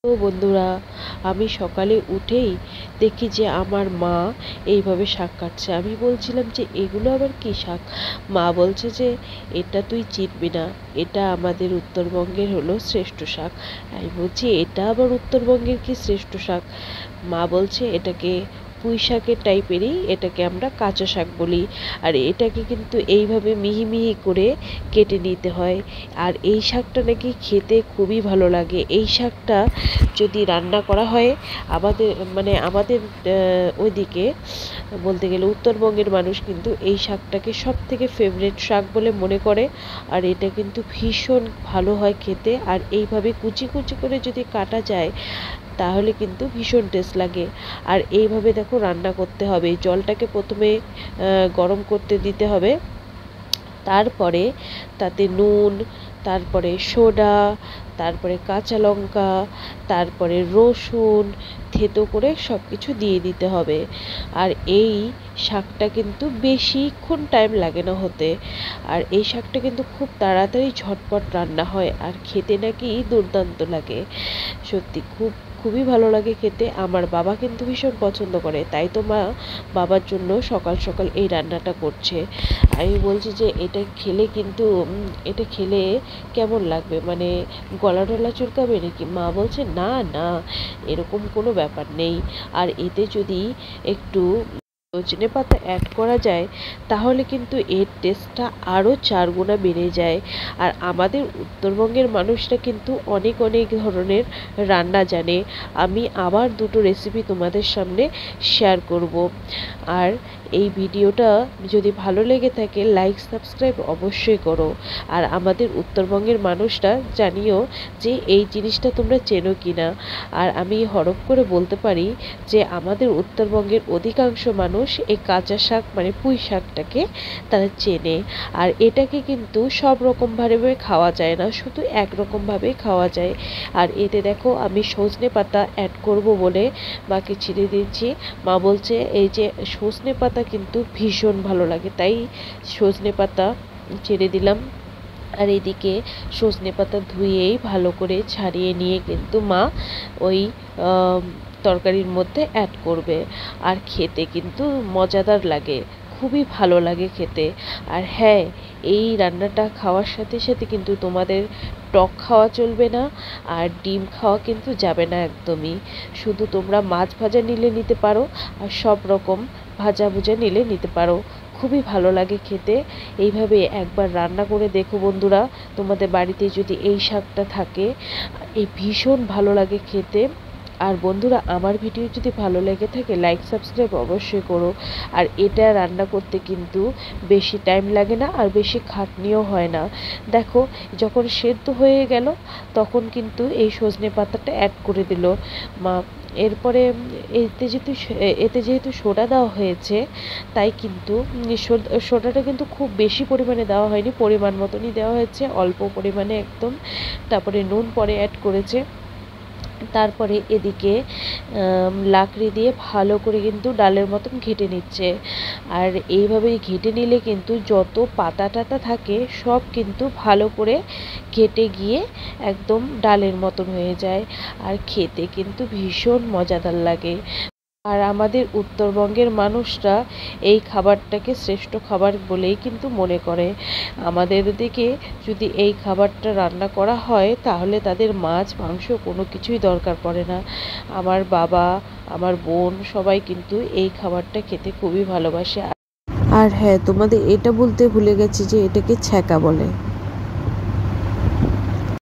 তো বন্ধুরা, আমি সকালে উঠেই দেখি যে আমার মা এইভাবে শাক কাটছে। আমি বলছিলাম যে এগুলো আবার কি শাক? মা বলছে যে এটা তুই চিনবি না, এটা আমাদের উত্তরবঙ্গের হলো শ্রেষ্ঠ শাক। আমি বলছি এটা আবার উত্তরবঙ্গের কি শ্রেষ্ঠ শাক? মা বলছে এটাকে পুঁই শাকের টাইপেরই, এটাকে আমরা কাঁচা শাক বলি। আর এটাকে কিন্তু এইভাবে মিহি মিহি করে কেটে নিতে হয়। আর এই শাকটা নাকি খেতে খুবই ভালো লাগে। এই শাকটা যদি রান্না করা হয় আমাদের ওইদিকে বলতে গেলে উত্তরবঙ্গের মানুষ কিন্তু এই শাকটাকে সব থেকে ফেভারিট শাক বলে মনে করে। আর এটা কিন্তু ভীষণ ভালো হয় খেতে। আর এইভাবে কুচি কুচি করে যদি কাটা যায় তাহলে কিন্তু ভীষণ টেস্ট লাগে। আর এইভাবে দেখো রান্না করতে হবে। জলটাকে প্রথমে গরম করতে দিতে হবে, তারপরে তাতে নুন, তারপরে সোডা, তারপরে কাঁচা লঙ্কা, তারপরে রসুন থেতো করে সব কিছু দিয়ে দিতে হবে। আর এই শাকটা কিন্তু বেশিক্ষণ টাইম লাগে না হতে। আর এই শাকটা কিন্তু খুব তাড়াতাড়ি ঝটপট রান্না হয়, আর খেতে নাকি দুর্দান্ত লাগে। সত্যি খুবই ভালো লাগে খেতে। আমার বাবা কিন্তু ভীষণ পছন্দ করে, তাই তো মা বাবার জন্য সকাল সকাল এই রান্নাটা করছে। আমি বলছি যে এটা খেলে কেমন লাগবে, মানে গলা টলা চুলকাবে নাকি? মা বলছে না না, এরকম কোনো ব্যাপার নেই। আর এতে যদি একটু সজনে পাতা অ্যাড করা যায় তাহলে কিন্তু এর টেস্টটা আরও 4 গুণা বেড়ে যায়। আর আমাদের উত্তরবঙ্গের মানুষরা কিন্তু অনেক অনেক ধরনের রান্না জানে। আমি আবার দুটো রেসিপি তোমাদের সামনে শেয়ার করব। আর এই ভিডিওটা যদি ভালো লেগে থাকে লাইক সাবস্ক্রাইব অবশ্যই করো। আর আমাদের উত্তরবঙ্গের মানুষরা জানিও যে এই জিনিসটা তোমরা চেনো কি না। আর আমি হরপ করে বলতে পারি যে আমাদের উত্তরবঙ্গের অধিকাংশ মানুষ এই কাঁচা শাক মানে পুঁই শাকটাকে তারা চেনে। আর এটাকে কিন্তু সব রকমভাবে খাওয়া যায় না, শুধু একরকমভাবে খাওয়া যায়। আর এতে দেখো আমি সজনে পাতা অ্যাড করব বলে মাকে ছিঁড়ে দিচ্ছি। মা বলছে এই যে সজনে পাতা কিন্তু ভীষণ ভালো লাগে, তাই সজনে পাতা ছেড়ে দিলাম। আর এদিকে সজনে পাতা ধুয়েই ভালো করে ছাড়িয়ে নিয়ে কিন্তু মা ওই তরকারির মধ্যে অ্যাড করবে। আর খেতে কিন্তু মজাদার লাগে, খুবই ভালো লাগে খেতে। আর হ্যাঁ, এই রান্নাটা খাওয়ার সাথে সাথে কিন্তু তোমাদের টক খাওয়া চলবে না, আর ডিম খাওয়া কিন্তু যাবে না একদমই। শুধু তোমরা মাছ ভাজা নিলে নিতে পারো, আর সব রকম ভাজা ভুজা নিলে নিতে পারো। খুবই ভালো লাগে খেতে। এইভাবে একবার রান্না করে দেখো বন্ধুরা, তোমাদের বাড়িতে যদি এই শাকটা থাকে, এই ভীষণ ভালো লাগে খেতে। আর বন্ধুরা, আমার ভিডিও যদি ভালো লেগে থাকে লাইক সাবস্ক্রাইব অবশ্যই করো। আর এটা রান্না করতে কিন্তু বেশি টাইম লাগে না, আর বেশি খাটনিও হয় না। দেখো যখন সেদ্ধ হয়ে গেল তখন কিন্তু এই সজনে পাতাটা অ্যাড করে দিল মা। এরপরে এতে যেহেতু সোডা দেওয়া হয়েছে, তাই কিন্তু সোডাটা কিন্তু খুব বেশি পরিমাণে দেওয়া হয়নি, পরিমাণ মতনই দেওয়া হয়েছে, অল্প পরিমাণে একদম। তারপরে নুন পরে অ্যাড করেছে। তারপরে এদিকে লাকড়ি দিয়ে ভালো করে কিন্তু ডালের মতন ঘেঁটে নিচ্ছে। আর এইভাবে ঘেঁটে নিলে কিন্তু যত পাতা টাতা থাকে সব কিন্তু ভালো করে ঘেঁটে গিয়ে একদম ডালের মতন হয়ে যায়। আর খেতে কিন্তু ভীষণ মজাদার লাগে। আর আমাদের উত্তরবঙ্গের মানুষরা এই খাবারটাকে শ্রেষ্ঠ খাবার বলেই কিন্তু মনে করে। আমাদের দিকে যদি এই খাবারটা রান্না করা হয় তাহলে তাদের মাছ মাংস কোনো কিছুই দরকার পড়ে না। আমার বাবা, আমার বোন সবাই কিন্তু এই খাবারটা খেতে খুবই ভালোবাসে। আর হ্যাঁ, তোমাদের এটা বলতে ভুলে গেছি যে এটাকে ছ্যাঁকা বলে।